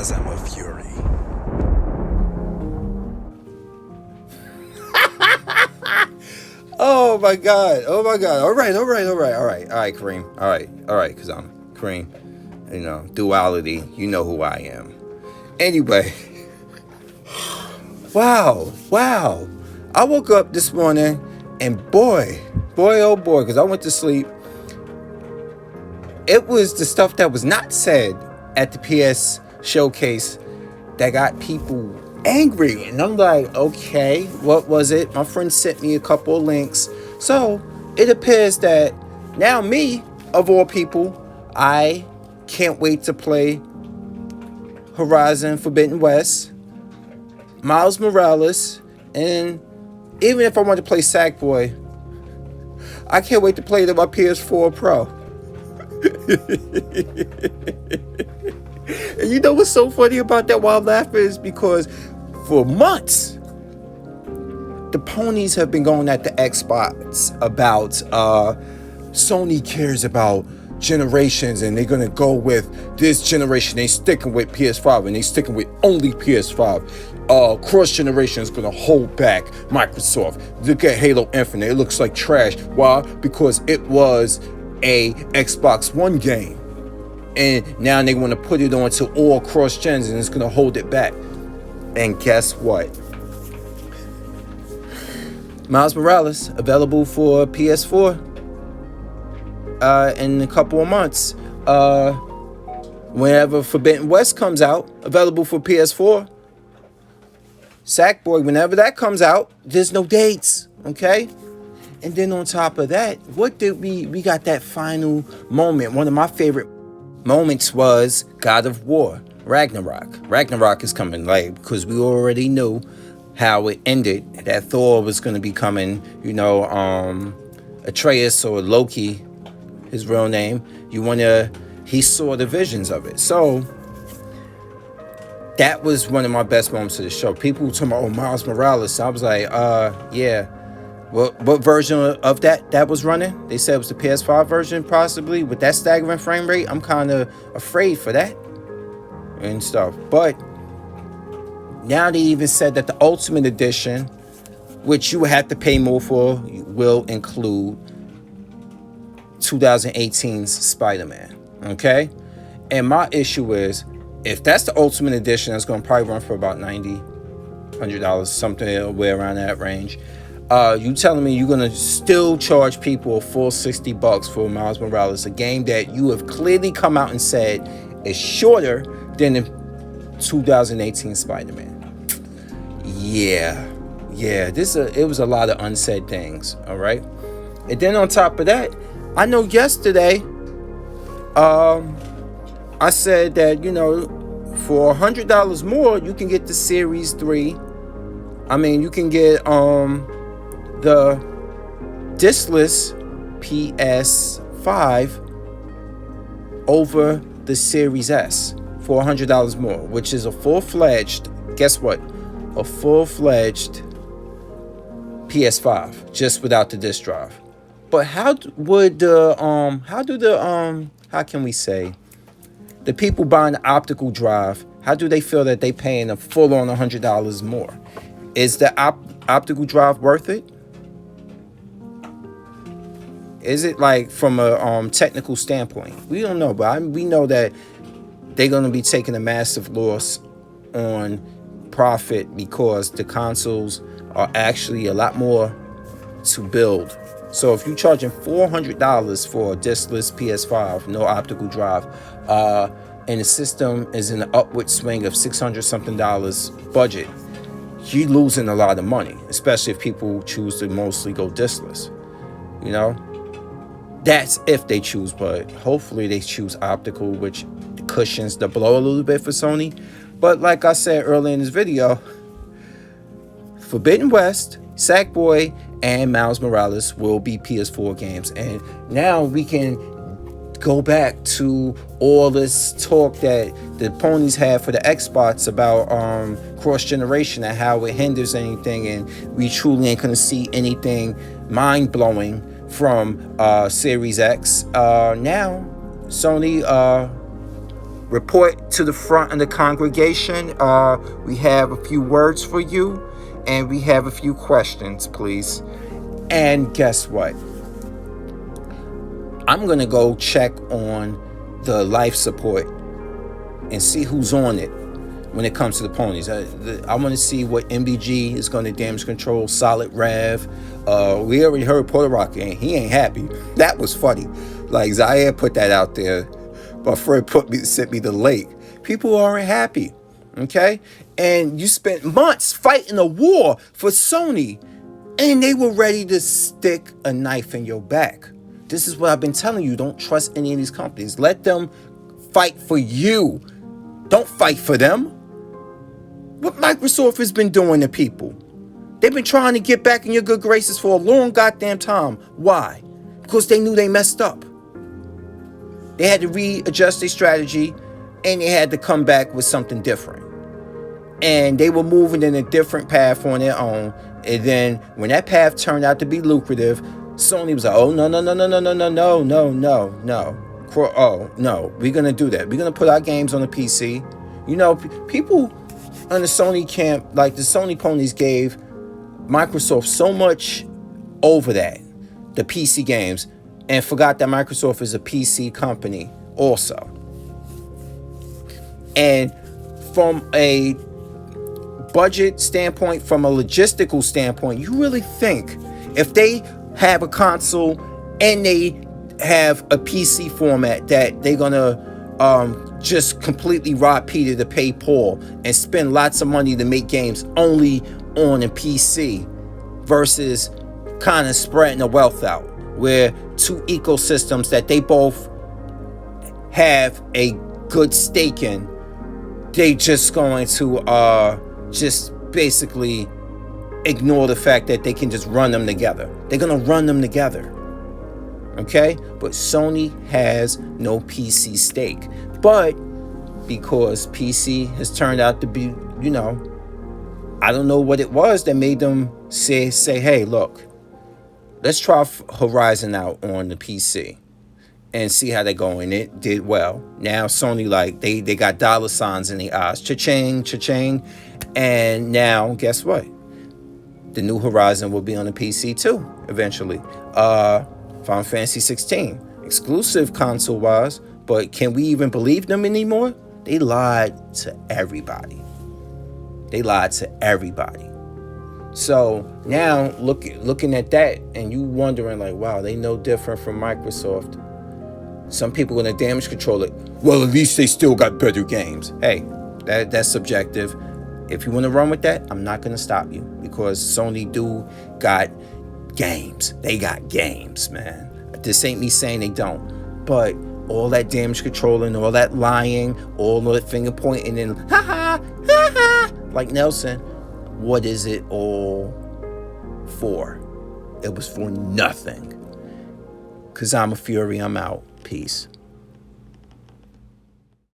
spasm of fury. Oh my god. Oh my god. All right, Kareem. All right, because I'm Kareem. You know, duality. You know who I am. Anyway. Wow. I woke up this morning and boy, oh boy, because I went to sleep. It was the stuff that was not said at the PS showcase that got people angry. And I'm like, okay, what was it? My friend sent me a couple of links. So it appears that now me, of all people, I can't wait to play Horizon Forbidden West, Miles Morales, and even if I want to play Sackboy, I can't wait to play it on my PS4 Pro. And you know what's so funny about that while I'm laughing is because for months the ponies have been going at the Xbox about Sony cares about generations and they're gonna go with this generation. They sticking with PS5 and they sticking with only PS5. Cross generation is gonna hold back Microsoft. Look at Halo Infinite, it looks like trash. Why? Because it was a Xbox One game, and now they want to put it onto all cross gens and it's gonna hold it back. And guess what? Miles Morales available for PS4 in a couple of months. Whenever Forbidden West comes out, available for PS4. Sackboy, whenever that comes out, there's no dates, okay? And then on top of that, what did we got that final moment. One of my favorite moments was God of War, Ragnarok. Ragnarok is coming, like, because we already knew how it ended, that Thor was going to be coming, you know, Atreus or Loki, his real name. He saw the visions of it. So that was one of my best moments of the show. People were talking about, oh, Miles Morales. I was like, yeah. What version of that was running? They said it was the PS5 version, possibly, with that staggering frame rate. I'm kind of afraid for that and stuff. But now they even said that the Ultimate Edition, which you would have to pay more for, will include 2018's Spider-Man. Okay? And my issue is, if that's the Ultimate Edition, that's going to probably run for about $90, $100, something way around that range. You telling me you're going to still charge people a full $60 for Miles Morales, a game that you have clearly come out and said is shorter than the 2018 Spider-Man. Yeah, it was a lot of unsaid things, all right? And then on top of that, I know yesterday, I said that, you know, for $100 more, you can get the Series 3. I mean, you can get the discless PS5 over the Series S for $100 more, which is a full-fledged, guess what? A full-fledged PS5, just without the disc drive. But how can we say, the people buying the optical drive, how do they feel that they paying a full-on $100 more? Is the optical drive worth it? Is it, like, from a technical standpoint? We don't know, but we know that they're going to be taking a massive loss on profit because the consoles are actually a lot more to build. So if you're charging $400 for a discless PS5, no optical drive, and the system is in an upward swing of $600 something budget, you're losing a lot of money, especially if people choose to mostly go discless. You know, that's if they choose, but hopefully they choose optical, which cushions the blow a little bit for Sony. But like I said earlier in this video, Forbidden West, Sackboy, and Miles Morales will be PS4 games. And now we can go back to all this talk that the ponies had for the Xbox about cross-generation and how it hinders anything, and we truly ain't gonna see anything mind-blowing from Series X. Now Sony report to the front of the congregation. We have a few words for you, and we have a few questions, please. And guess what? I'm going to go check on the life support and see who's on it when it comes to the ponies. I want to see what MBG is going to damage control, Solid Rev. We already heard Puerto Rock, and he ain't happy. That was funny. Like, Zaire put that out there, but Fred sent me the link. People aren't happy, okay? And you spent months fighting a war for Sony, and they were ready to stick a knife in your back. This is what I've been telling you. Don't trust any of these companies. Let them fight for you. Don't fight for them. What Microsoft has been doing to people? They've been trying to get back in your good graces for a long goddamn time. Why? Because they knew they messed up. They had to readjust their strategy, and they had to come back with something different. And they were moving in a different path on their own. And then when that path turned out to be lucrative, Sony was like, oh, no. Oh, no, we're going to do that. We're going to put our games on the PC. You know, people on the Sony camp, like the Sony ponies gave Microsoft so much over that, the PC games, and forgot that Microsoft is a PC company also. And from a budget standpoint, from a logistical standpoint, you really think if they have a console and they have a PC format that they're gonna just completely rob Peter to pay Paul and spend lots of money to make games only on a PC versus kind of spreading the wealth out, where two ecosystems that they both have a good stake in, they just going to just basically ignore the fact that they can just run them together. They're going to run them together. Okay? But Sony has no PC stake. But because PC has turned out to be, you know, I don't know what it was that made them say, hey, look, let's try Horizon out on the PC and see how they go. And it did well. Now Sony, like, they got dollar signs in the eyes. Cha-ching, cha-ching. And now, guess what? The new Horizon will be on the PC too, eventually. Final Fantasy 16, exclusive console-wise, but can we even believe them anymore? They lied to everybody. So now, looking at that, and you wondering like, wow, they no different from Microsoft. Some people are gonna damage control it. Well, at least they still got better games. Hey, that's subjective. If you want to run with that, I'm not going to stop you, because Sony do got games. They got games, man. This ain't me saying they don't. But all that damage controlling, all that lying, all that finger pointing and ha, like Nelson, what is it all for? It was for nothing. Because I'm a Fury. I'm out. Peace.